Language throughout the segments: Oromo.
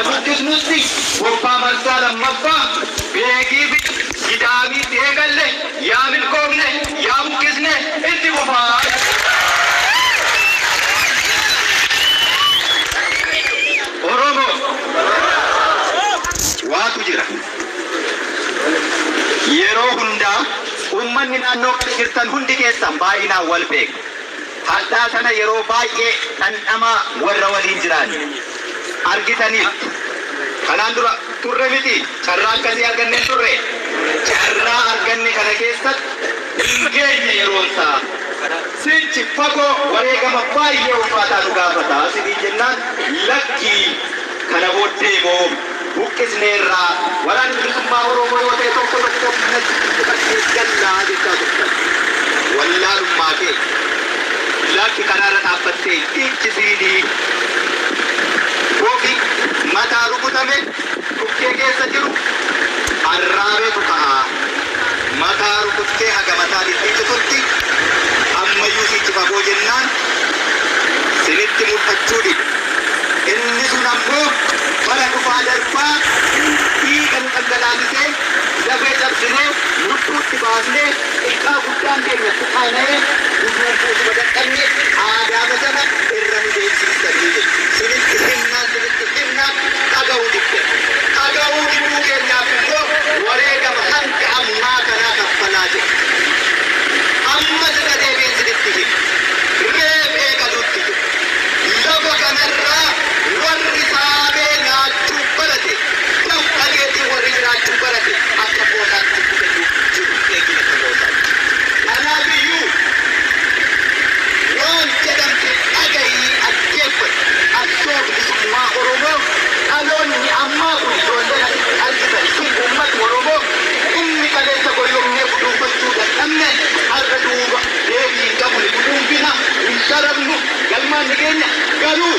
buqqisnutti bobbaa marsaa lammaffaa beekii fi gidaamii eegalle yaa milkoomne yaa buqqisne itti bufaa. Oromoo waatu jira. Yeroo hundaa uummanni naannoo kana jirtan hundi keessan baay'inaan wal beeku. Hadhaa sana yeroo baay'ee dhandhamaa warra waliin jiran argitaniif kanaan dura turre miti carraa akkasii arganneen turre carraa arganne kana keessatti geenye yeroo isaa sichi fagoo wareegama baay'ee ulfaataa nu gaafata asii jennaan lakkii kana booddee moo buqqisneerraa waraanni bilisummaa Oromoo yoo ta'e tokko gallaa jechaa turtan wallaalummaa kee lakki kanaarra dhaabbattee dhiichisiidii goofi mataa rukutame dhukkee keessa jiru arraabeetu ka'a mataa rukuttee haga mataan dhiichitutti ammayyuu sichi fagoo jennaan sinitti mul'achuu dhibu inni sun ammoo bara dhufaa darbaa dhiigan dhangalaasisee lafee cabsinee lubbuutti baasnee xiqqaa guddaan keenya tuqaanee guduun fuutuma dadhabne aadaa basana irra nu deemsisanii sinitti himnaan dhaga'uu dibde dhaga'uu dibuu keenyaaf immoo wareegama hanga ammaa kanaa kaffalaa jira amma sina deebiin sinitti himu reefee galuutti jiru lafa kanarraa warri saabee nyaachuu barate dhageetii warri jiraachuu barate akka boosaatti jiru eegina ka boosaatti. Kanaafiyyuu waan jedhamte dhagahii ajjeeffate addoo bilisummaa Oromoo dhaloonni ammaa kun ijoolleen argitan sun uummata Oromoo inni kaleessa goyyomnee guduunfachuu dadhabne har'a duuba deebii qabne guduunfina hin sharafnu galmaan keenya garuu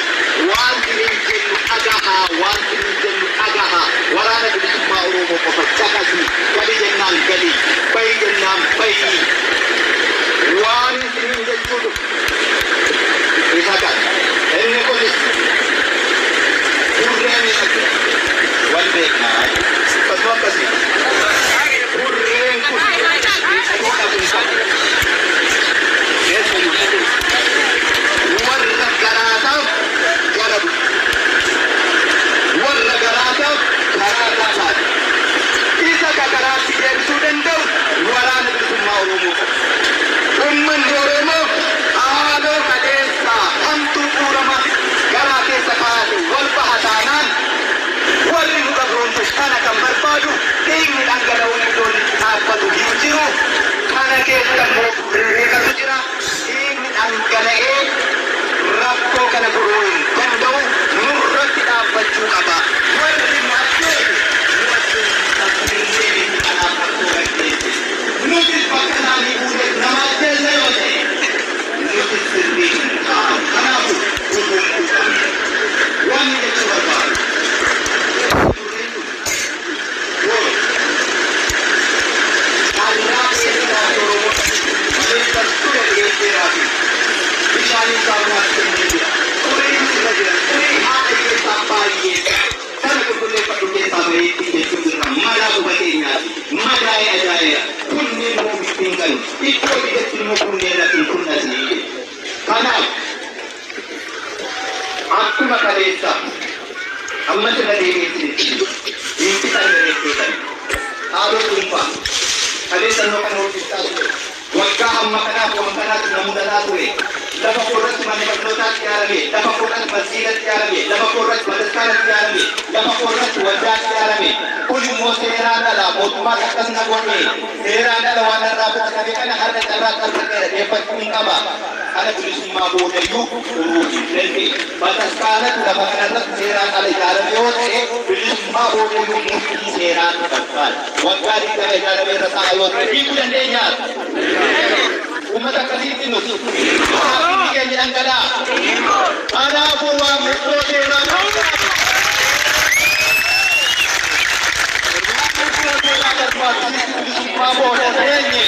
wanti hin jennu dhagahaa wanti hin jennu dhagahaa waraana bilisummaa Oromoo qofa caqasni gali jennaan gali bayi jennaan bayi waan hin jechuudha isa kan inni kunis burreen wal beeknaa akkasuma akkasii burreen kun warra garaataaf gara warra garaataaf karaa taasaati isa ka karaatti deebisuu danda'u waraana bilisummaa Oromoo qabu. Uummanni Oromoo haaloo kaleessaa hamtuu fuurama garaa keessa kaa'ate wal baha taanaan warri nu qabroomte kana kan barbaadu dhiigni dhangala'uun iddoon itti dhaabbatu hin jiru kana keessa immoo beekatu jira dhiigni dhangala'ee rakkoo kana furuu hin danda'u nurratti dhaabbachuu qaba. Warri maaddee nuti bakka isaanii fuudhee nama ajjeessa yoo ta'e nuti sirrii hin taa'u. Kanaafuu guduun qabne wanni jechuu barbaadu. Bishaanii saamunaa kennee jira. Qoriin sirra jira. Qorii haala keessaa baay'ee sana qulqulleeffadhu keessaa bareeddii jechuun irra madaa hubatee nyaati. Madaa'ee ajaa'iba. Kunneen immoo bittiin galu. Iddoo biyyatti immoo kunneen lafiin kunnasii. Kanaaf akkuma kaleessa amma sirra deebiitti hin bitan bareeddeetan. Haadhoo dhuunfaa kaleessa noo kan hojjechaa ture. Waggaa amma kanaaf waan kanaatti na mudataa ture. Lafa koorratti manni barnootaatti ijaarame, lafa koorratti masjiidatti ijaarame, lafa koorratti bataskaanatti ijaarame, lafa koorratti waldaatti ijaarame. Kun immoo seeraan ala mootummaa akkas na godhe seeraan ala waan irraa fudhatame kana har'a carraa qabsaa'eera deeffachuun qaba. Kana bilisummaa boodayyuu turuu hin dandeenye. Bataskaanatti lafa kanarratti seeraan ala ijaarame yoo ta'e bilisummaa boodayyuu murtii seeraan qabsaa'e. Waggaa 20 ijaarame irra ta'a yoo ta'e hiikuu dandeenya. Ummata akkasiitti nuti haasni keenya dhangalaa kanaafuu waan murtoo seeraan bilisummaa booda teenye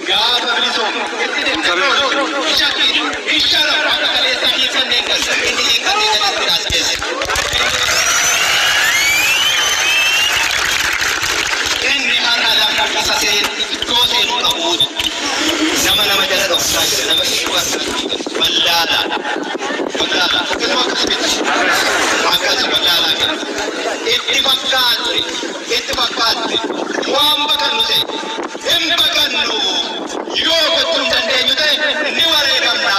gaafa bilisoomu itti deemnee ishara akka kaleessaa hiikanneen galsa inni hiikanneen as keessa seen iddoo seenuu qabu nama jala dhoksaa jira nama iddoo wallaala akkasuma akkas wallaala jira itti fakkaatti waan bakannu ta'e hin bakannu yoo gochuu hin dandeenyu ta'e ni wareegamna.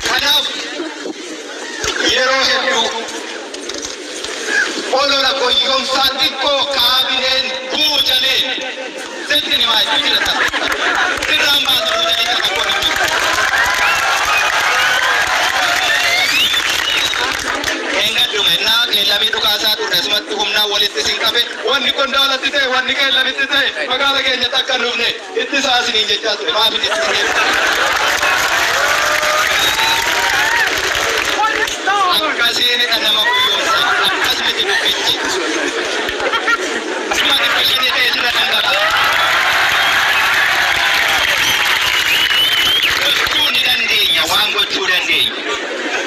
Kanaaf yeroo hedduu olola qoyyomsaa xiqqoo kaabineen buujalee sitti ni maayii jira sirraan baasu buujalee kan godhamu. Engadumennaa qeellamii dhugaasaa ture asumatti humnaa walitti sin qabe wanni qondaalatti ta'e wanni qeellamitti ta'e magaala keenyatti akka hin dhufne itti saasiniin jechaa ture maaf itti akkasiin nama guyyoomsa akkasumatti dubbichi asumatti bishini ta'e sira dhanga'a gochuu ni dandeenya waan gochuu dandeenya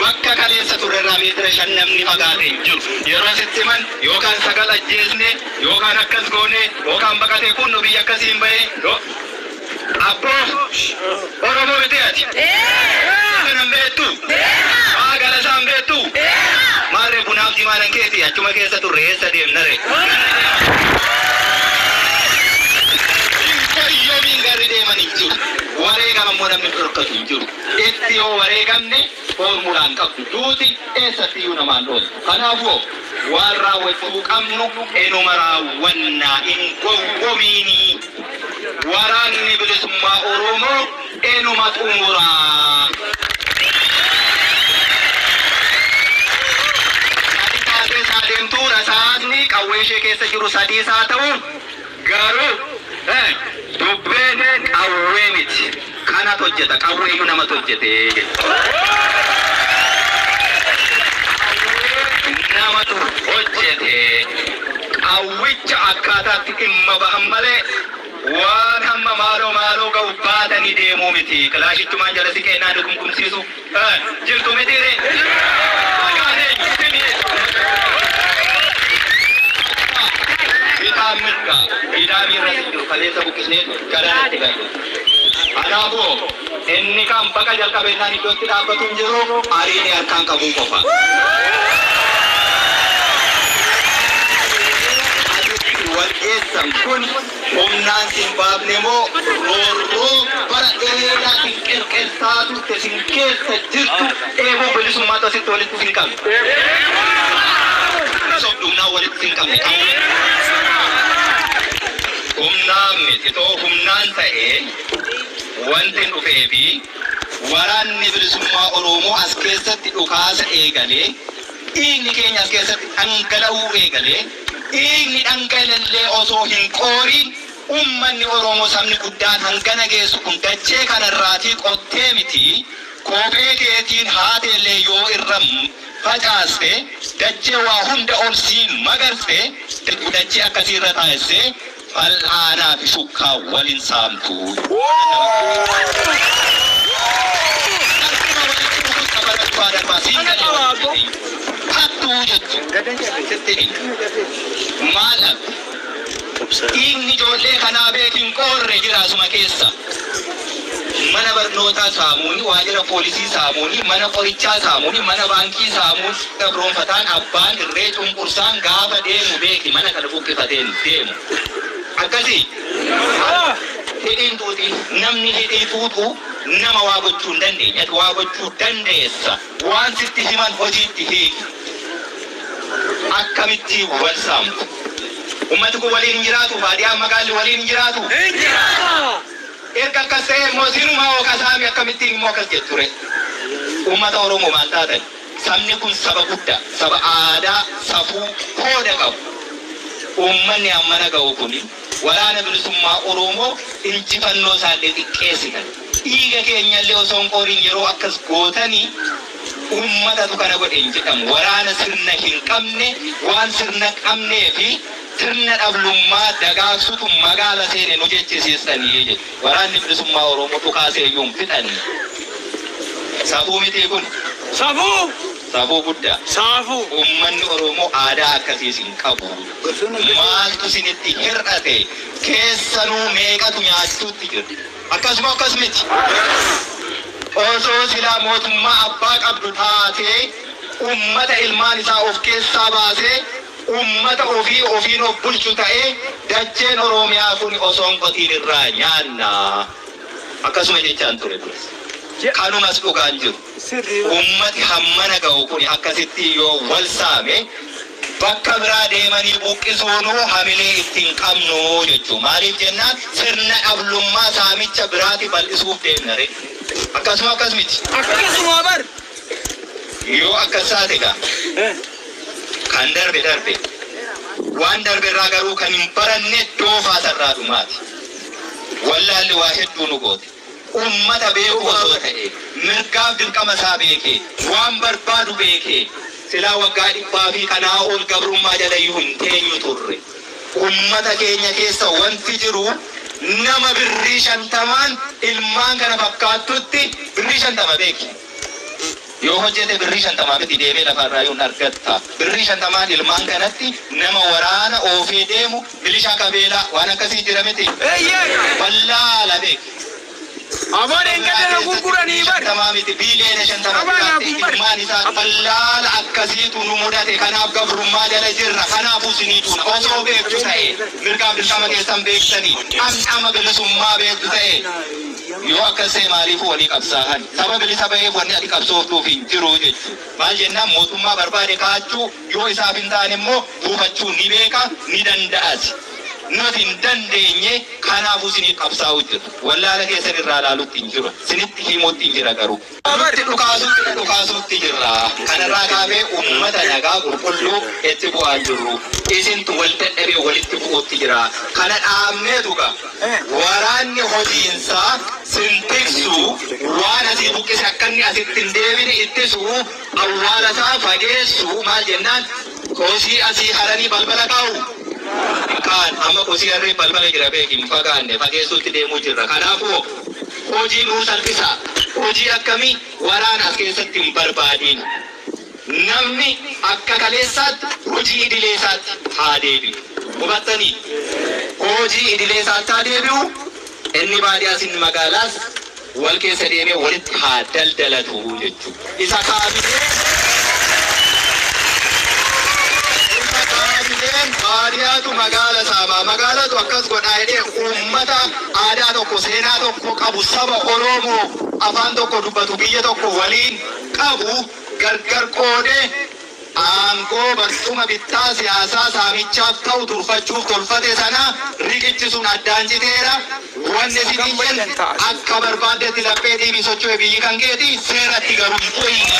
bakka kaleessa turerraa meetira 5 namni fagaatee jiru yeroo sitti man yookaan sagal ajjeesne yookaan akkas goone yookaan baqatee kun biyya akkasiin bahee abboo Oromoo miti ati kanan beektu maagala isaan beektu maarree bunaaf dimaanan keeti achuma keessa turre eessa deemnare yoomiin garri deeman hin jiru wareegama immoo namni dhorkatu hin jiru itti yoo wareegamne formulaan qabdu duuti eessatti iyyuu namaan dhoolu kanaafuu waan raawwachuu qabnu enuma raawwannaa hin gowwomiinii waraanni bilisummaa Oromoo enuma xumuraa. Deemtuu rasaasni qawwee ishee keessa jiru sadii isaa ta'u garuu dubbeen qawwee miti kanatu hojjeta qawweeyyuu namatu hojjete namatu hojjete qawwicha akkaataatti dhimma bahan malee waan hamma maaloo ga'u baatanii deemuu miti kilaashichumaan jala si kennaa dukumkumsiisu jirtu mitiire mirga idami rasul kaleessa bukkisnee garaatti galu anaafuu inni kan bakka jalqabeenyaan iddootti dhaabbatu hin jiru ariinee harkaan qabuu qofa. Walgeessan kun humnaan sin baafne moo roorroo bara dheeraa sin qirqeessaa turte sin keessa jirtu eeboo bilisummaa tasitti walitti sin qabne. Sobduunaa walitti sin qabne humnaan miti too humnaan ta'ee wanti dhufee fi waraanni bilisummaa Oromoo as keessatti dhukaasa eegalee dhiigni keenya as keessatti dhangala'uu eegalee dhiigni dhangala'ee osoo hin qooriin ummanni Oromoo sabni guddaan hangana geessu kun dachee kanarraatii qottee miti kophee keetiin haateellee yoo irra facaaste dachee waa hunda ol siin magarse dachee akkasiirra taa'esse fal'aanaa fi shukkaa waliin saamtu. Hattuu jechuun maal dhiigni ijoollee kanaa beekin qoorre jira asuma keessa. Mana barnootaa saamuuni, waajjira poolisii saamuuni, mana qorichaa saamuuni, mana baankii saamuun gabroonfataan abbaan irree cunqursaan gaafa deemu beeki mana kana buqqifateen deemu. Akkasii hidhiin tuuti namni hidhii tuutu nama waa gochuu hin dandeenye waa gochuu dandeessa waan sitti himan hojiitti hiiki akkamitti wal saamtu ummati kun waliin jiraatu baadiyaan magaalli waliin jiraatu erga akkas ta'e immoo sinumaa hooka saami akkamittiin immoo akkas jetture ummata Oromoo maal taatan sabni kun saba guddaa saba aadaa safuu qooda qabu ummanni ammana ga'u kuni waraana bilisummaa Oromoo injifannoo isaallee xiqqeessitan dhiiga keenyallee osoo hin qooriin yeroo akkas gootanii ummatatu kana godhe hin jedhamu waraana sirna hin qabne waan sirna qabnee fi sirna dhablummaa dagaagsutu magaala seene nu jechisiisanii jedhu waraanni bilisummaa Oromoo dhukaasee iyyuu hin fixanne safuu miti kun safuu Safuu guddaa. Saafuu. Uummanni Oromoo aadaa akkasii hin qabu. Maaltu isinitti hir'ate keessanuu meeqatu nyaachuutti jira. Akkasuma akkasumatti. Osoo silaa mootummaa abbaa qabdu taatee uummata ilmaan isaa of keessaa baasee uummata ofiin of bulchu ta'ee dacheen Oromiyaa kun osoo hin qotiin irraa nyaanna. Akkasuma jechaan ture duras. Kanumas dhugaan jiru. Uummati hammana ga'u kun akkasitti yoo wal saame bakka biraa deemanii buqqisuunuu hamilee ittiin qabnu jechuudha. Maaliif jennaan sirna dhablummaa saamicha biraati bal'isuuf deemnare. Akkasuma akkasumiti. Akkasuma bar. Yoo akkasaate gaa. Kan darbe. Waan darbe irraa garuu kan hin baranne doofaa sarraa dhumaati. Wallaalli waa hedduu nu goote. Ummata beeku osoo ta'e mirgaaf dirqama isaa beekee waan barbaadu beekee silaa waggaa 100 fi kanaa ol gabrummaa jalayyuu hin teenyu turre. Ummata keenya keessa wanti jiru nama birrii 50 ilmaan kana fakkaattutti birrii 50 beeki. Yoo hojjete birrii 50 miti deemee lafarraa yoo argatta. Birrii 50 ilmaan kanatti nama waraana oofee deemu milishaa qabeelaa waan akkasii jira miti. Wallaala beeki. Abaan eeggatee gurguranii bar. Tamaamiti biileen 50 ilmaan isaa wallaala akkasiitu nu mudate kanaaf gabrummaa jala jirra kanaafuu siniituun osoo beektu ta'e mirgaaf dirqama keessan beektanii dhamdhama bilisummaa beektu ta'e yoo akkasii maaliifuu walii qabsaa'an saba bilisa ba'eef wanni ati qabsooftuuf hin jiru jechuudha. Maal jennaan mootummaa barbaade kaachuu yoo isaaf hin taane immoo buufachuu ni beeka ni danda'as. Nuti hin dandeenye kanaafuu sinii qabsaa'u jiru. Wallaala keessan irraa ilaalutti hin jiru. Sinitti himuutti hin jira garuu. Nuti dhukaasuutti jirra. Kanarraa kaafee uummata nagaa qulqulluu itti bu'aa jirru. Isintu wal dadhabee walitti bu'uutti jira. Kana dhaabneetu gaa. Waraanni hojiinsaa sintiksu waan asii buqqise akka inni asitti hin deebine ittisu awwaala isaa fageessu maal jennaan kosii asii haranii balbala kaa'u. Kan amma kosii harree balbala jira beekin fagaanne fageessuutti deemuu jirra. Kanaafuu hojii nuu salphisa. Hojii akkamii waraana as keessatti hin barbaadin. Namni akka kaleessaatti hojii idilee isaatti haa deebi'u. Hubattanii hojii idilee isaatti haa deebi'u. Inni baadiyyaas inni magaalaas wal keessa deemee walitti haa daldalatu jechuudha. Isa baadiyyaatu magaala saama. Magaalatu akkas godhaa jedhee uummata aadaa tokko seenaa tokko qabu saba Oromoo afaan tokko dubbatu biyya tokko waliin qabu gargar qoodee aangoo barcuma bittaa siyaasaa saamichaaf ta'u turfachuuf tolfate sana riqichisuun addaan citeera. Wanni isin akka barbaaddetti laphee deebii socho'e biyyi kan keeti seeratti garuu hin qoyine.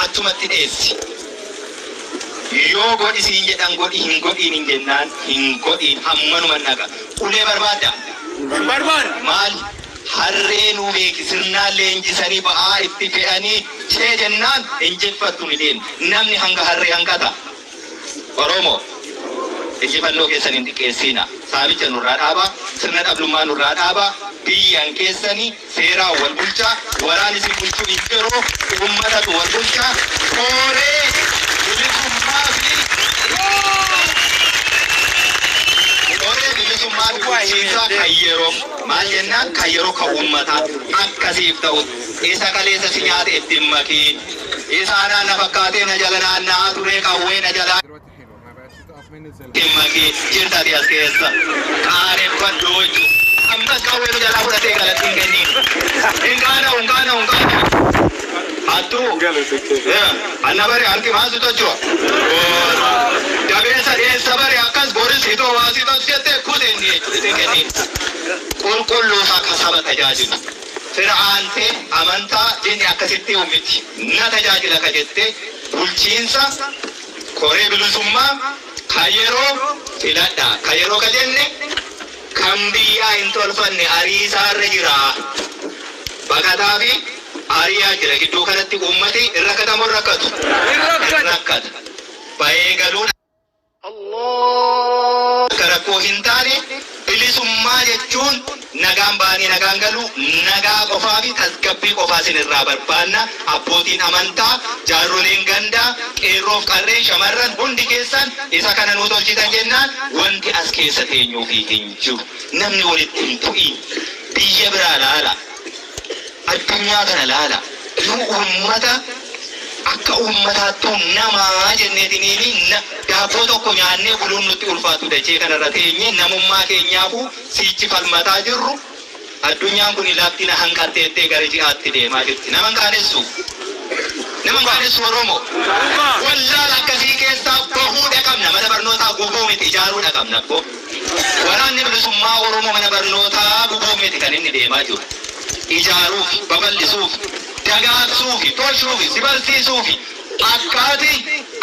Achumatti dheessi. Yoo godhi siin jedhan godhi hin godhiin hin jennaan hin godhiin hammanuma naqa. Ulee barbaadda? Barbaada. Maal? Harree nuu beeki sirnaan leenjisanii ba'aa itti fe'anii cee jennaan injiffattu ni deemu. Namni hanga harree hangata. Oromoo injifannoo keessan hin xiqqeessina. Saamicha nurraa dhaabaa, sirna dhablummaa nurraa dhaabaa. Biyyan keessanii seeraan wal bulchaa waraan isin bulchuu hin jiru uummatatu wal bulchaa kooree bilisummaa fi bulchiinsaa kan yeroo maal jennaan kan yeroo kan uummataa akkasiif ta'u isa kaleessa si nyaate ittiin makiin isaanaa na fakkaatee na jala naanna'aa turee qawwee na jalaa ittiin makii jirtati as keessa qaareffadhu jechuudha. Ammas kawwee nu jalaa fudhatee galattiin kenniin. Ungaana. Attuu. Anna bari harki maasii tochua. Dabeessa dheessa bari akkas boris hitoo waasii tos jettee kuteen ittiin kenniin. Qulqulluus akka saba tajaajilu. Fira aantee amantaa jenni akkasitti ummiti. Na tajaajila ka jettee bulchiinsa koree bilisummaa kan yeroo filadhaa. Kan yeroo ka jenne kan biyyaa hin tolfanne ariisaarra jira. Baqataa fi ariyaa jira. Gidduu kanatti uummati irra katamu rakkatu. Rakkata. Bahee galuun akka rakkoo hin taane bilisummaa jechuun nagaan baanii nagaan galu nagaa qofaa fi tasgabbii qofaa isinirraa barbaanna. Abbootiin amantaa, jaarroleen gandaa, qeerroof qarreen, shamarran hundi keessan isa kana nu tolchitan jennaan wanti as keessa teenyuufi hin jiru. Namni walitti hin bu'iin biyya biraa laala, addunyaa kana laala. Nu uummata akka uummataattuu namaa jenneetiniin daabboo tokko nyaannee buluun nutti ulfaatu dachee kanarra teenye namummaa keenyaafu siichi falmataa jirru. Addunyaan kun laaftina hanqarteettee gara ji'aatti deemaa jirti. Nama qaanessu Oromoo wallaal akkasii keessaa bahuudha qabna. Mana barnootaa gubuu miti ijaaruu qabna. Waraanni bilisummaa Oromoo mana barnootaa gubuu miti kan inni deemaa jiru. Ijaaruuf, babal'isuuf, dagaagsuuf, tolchuuf, si barsiisuuf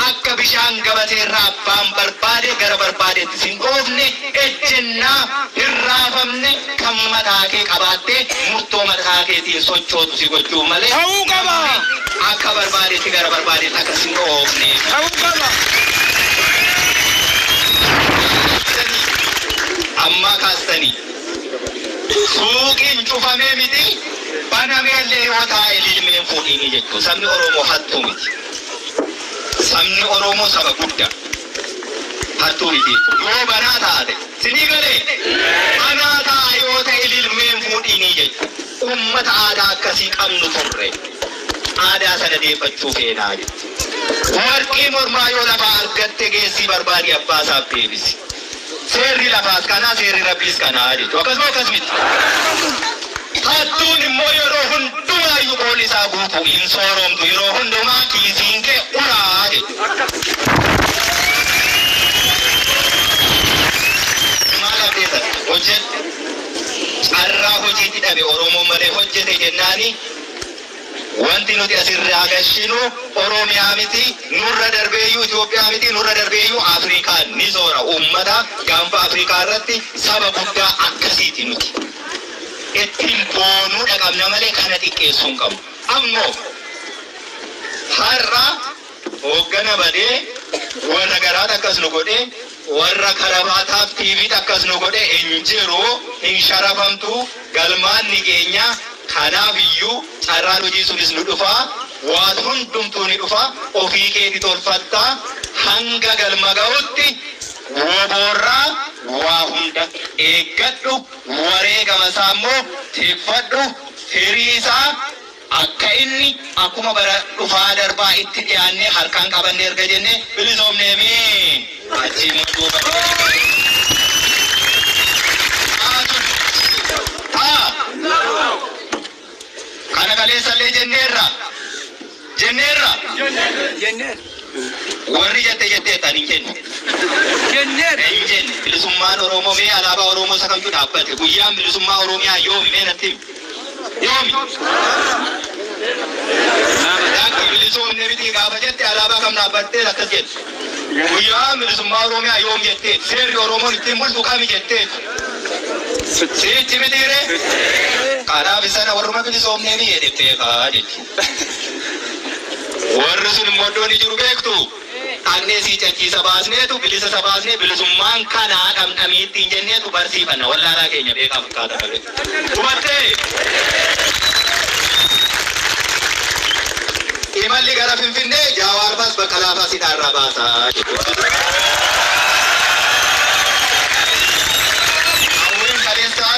akka bishaan gabateerraa abbaan barbaade gara barbaadeetti sin oofne ejjennaa hirraafamne kan mataa kee qabaattee murtoo mataa keetiin sochootu si gochuu malee ta'uu qaba. Akka barbaadeetti gara barbaadeetti akka sin oofne ta'uu qaba. Amma kaastanii suuqiin cufamee miti banameellee yoo taa'e ilmeen fuudhiini jechuu. Sabni Oromoo hattuu miti. Sabni Oromoo saba guddaa hattuu miti. Yoo banaa taate sinii galee banaa ta'a yoo ta'e ilmeen fuudhiini jechuu. Uummata aadaa akkasii qabnu turre aadaa sana deeffachuu feenaa jechuudha. Warqii mormaa yoo lafa argatte geessii barbaadi abbaasaaf deebisi. Seerri lafaas kanaa seerri rabbiis kanaa jechuudha. Akkasuma hattuun immoo yeroo hundumaayyuu qoolli isaa guutuu hin sooromtu. Yeroo hundumaa kiisiin kee uraa jechuudha. Maal abdeetan hojjedhu carraa hojiitti dhabe Oromoo malee hojjete jennaani wanti nuti asirraa gashinu Oromiyaa miti, nurra darbeeyyuu Itoophiyaa miti, nurra darbeeyyuu Afrikaan ni soora. Uummata gaanfa Afrikaa irratti saba guddaa akkasiiti nuti. Ittiin boonuu dhaqabna malee kana xiqqeessuu hin qabu. Ammoo har'a hooggana badee warra garaata akkas nu godhee warra karabaataaf tiiviit akkas nu godhee hin jiru, hin sharafamtu galmaan ni keenya. Kanaaf iyyuu carraan hojii sunis nu dhufaa, waan hundumtuu ni dhufaa, ofii keetii tolfattaa hanga galma ga'utti woboorraa waa hunda eeggadhu, wareegama isaa immoo tiffadhu, firii isaa akka inni akkuma bara dhufaa darbaa itti dhiyaannee harkaan qabannee erga jennee bilisoomneemii achii mudduu kana kaleessallee jenneerra warri jettee tan hin jenne bilisummaan Oromoo mee alaabaa Oromoo isa kamtu dhaabbate guyyaan bilisummaa Oromiyaa yoomi mee natti yoomi daakki bilisoomne miti gaafa jette alaabaa kam dhaabbattee akkas jette guyyaan bilisummaa Oromiyaa yoom jettee seerri Oromoon ittiin bultu kami jettee sichi mitiire kanaaf isana warruma bilisoomnee ni jedhee kaa jechuudha. Warri sun immoo iddoon jiru beektu dhaqnee sii cachiisa baasneetu bilisa isa baasnee bilisummaan kanaa dhamdhamiittiin jenneetu barsiifanna wallaalaa keenya beekaa fakkaata malee. Hubattee imalli gara Finfinnee Jaawaarfaas bakka laafaas hidhaarraa baasaa jechuudha.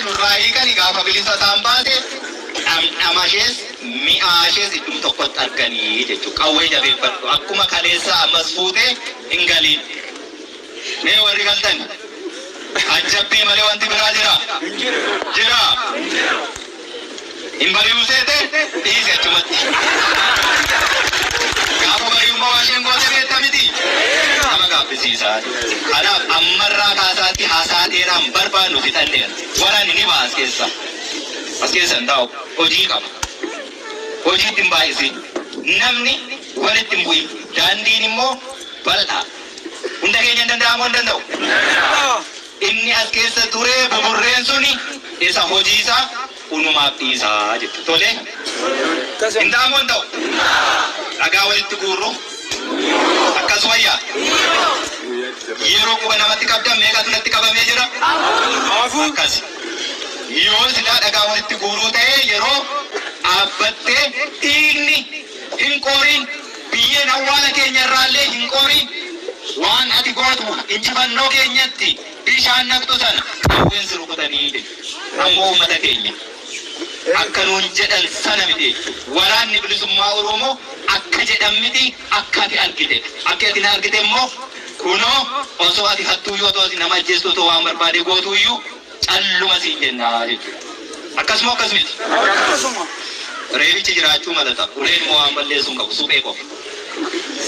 Nurraayii kan gaafa bilisa isaan baate dhamdhamashees mi'aashees iddoo tokkotti arganii jechuudha. Qawwee jabeeffadhu akkuma kaleessaa ammas fuutee hin galiin. Mee warri galtan ajjabbii malee wanti biraa jira. Hin bari'uu seete dhiise achumatti. Gaafa bari'ummaa waasheen goote beekta miti. Nama gaaffisiisaa. Kanaaf ammarraa kaasaatti haasaa dheeraan barbaannu fixanneera. Waraanni ni ba'a as keessa hin taa'u hojii qaba. Hojiitti hin baay'isin. Namni walitti hin bu'in. Daandiin immoo bal'aa. Hunda keenya hin danda'amu hin danda'u. Inni as keessa turee buburreen suni isa hojii isaa unumaaf dhiisaa jechuudha. Tolee? Hin ta'amu hin ta'u. Dhagaa walitti guurru akkasumaya yeroo quba namatti qabdan meeqatu natti qabamee jira akkas yoo silaa dhagaa walitti guuruu ta'ee yeroo dhaabbattee dhiigni hin qorin biyyeen awwaala keenya irraallee hin qorin waan ati gootu injifannoo keenyatti bishaan naqxu sana hawween si rukutanii ammoo uummata keenya akka nuun jedhan sana miti waraanni bilisummaa Oromoo akka jedhan miti akka ati argite akka ati na argite immoo kunoo osoo ati hattuu yoo ta'u nama ajjeestu otoo waan barbaade gootu iyyuu calluma siin jennaa jechuudha akkasuma akkas miti reebichi jiraachuu malata uleen immoo waan balleessuun qabu suphee qofa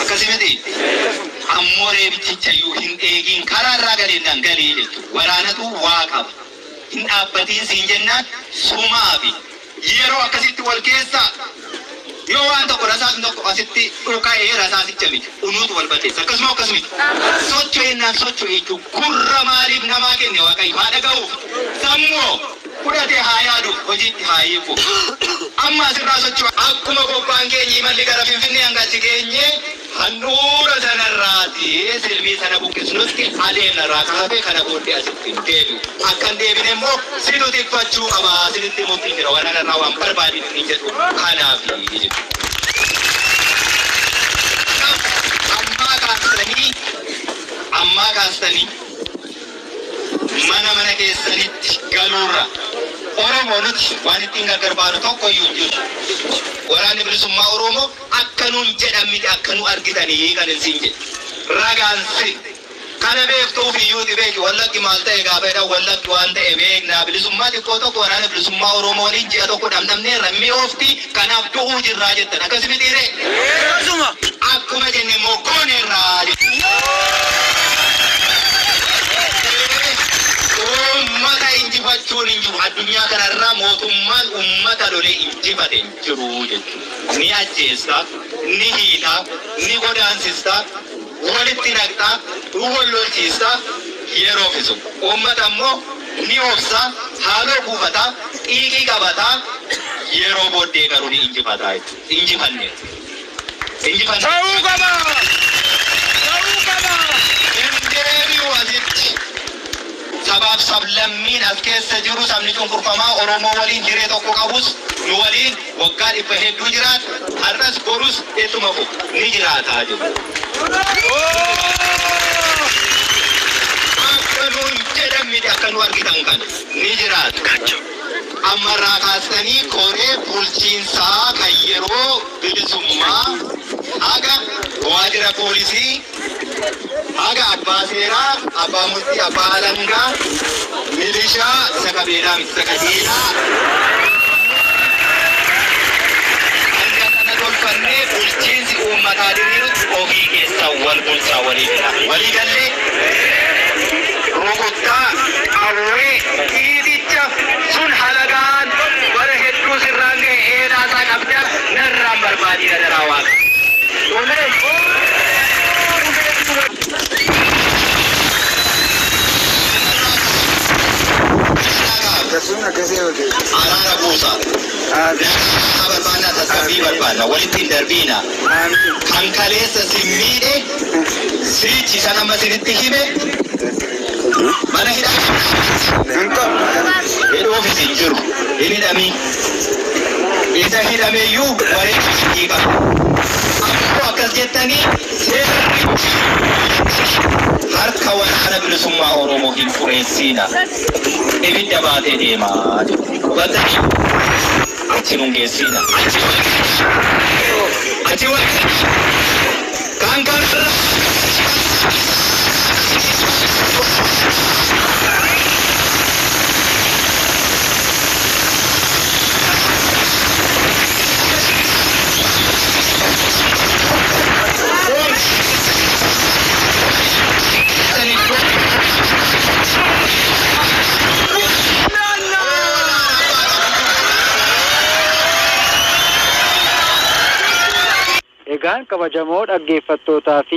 akkasii miti ammoo reebichichayyuu hin eegiin karaa irraa galeennaan galee jechuudha waraanatu waa qaba hin dhaabbatiin siin jennaan sumaa fi yeroo akkasitti wal keessa yoo waan tokko rasaasni tokko asitti dhuka'ee rasaasicha miti unuutu wal balleessa akkasuma akkas miti socho'ennaan socho'e jechuun gurra maaliif namaa kenne waaqayyo haa dhaga'uuf sammuu fudhatee haa yaadu hojiitti haa hiiku amma asirraa socho'a akkuma bobbaan keenya imalli gara Finfinnee hanga achi geenye handhuura sanarraati silbii sana buqqisnutti adeemnarraa kaafee kana booddee asitti hin deebi'u akka hin deebine immoo situ xiqqachuu qaba sinitti murtiin jira waraanarraa waan barbaadin hin jedhu kanaafi jedhu ammaa kaastanii mana keessanitti galuurra Oromoo nuti waan ittiin gargar baanu tokko iyyuu jiru waraanni bilisummaa Oromoo akka nuun jedhan miti akka nu argitanii kan isin jedhe ragaansi kana beektuuf iyyuu beeki wallakki maal ta'e gaafadha wallakki waan ta'e beekna bilisummaa xiqqoo tokko waraana bilisummaa Oromoo ni ji'a tokko dhamdhamnee rammii oofti kanaaf du'uu jirraa jettan akkasi mitiire akkuma jenne immoo gooneerraa ummata injifachuun hin jiru addunyaa kanarraa mootummaan ummata lolee injifate hin jiru jechuudha ni ajjeesta ni hiita ni godaansista walitti naqxa wal lolchiista yeroo fisu ummata immoo ni obsa haaloo buufata dhiiqii qabata yeroo booddee garuu ni injifata injifanne ta'uu qaba deebi'u asitti sabab sablammiin as keessa jiru sabni cunqurfamaa Oromoo waliin hiree tokko qabus nu waliin waggaa 100 hedduu jiraata har'as borus ittuma fufu ni jiraataa jiru. Akka nuun jedhan miti akka nu argitan kana ni jiraata. Ammarraa kaastanii koree bulchiinsaa kan yeroo bilisummaa haga waajjira poolisii haga abbaa seeraa abbaa murtii abbaa alangaa milishaa isa qabeedhaa miti isa qajeelaa hanga sana tolfannee bulchiinsi uummataa diriirutti ofii keessaa wal bulchaa walii gallee rukuttaa qawwee dhiiticha sun halagaan bara hedduu sirraan ga'e eelaa isaa qabda narraan barbaadii dadaraa waaqa. Araara buusa. Barbaanna tasgabbii barbaanna walitti hin darbiina. Kan kaleessa simmiidhe sichi sana amma sinitti hime mana hidhuufis hin jiru hin hidhamii isa hidhameeyyuu wareegii qaba. Akkuma akkas jettanii harka waraana bilisummaa Oromoo hin fureessiina. Ibidda baatee deemaa hubatanii achi nun geessina achi kan egaan kabajamoo dhaggeeffattootaa fi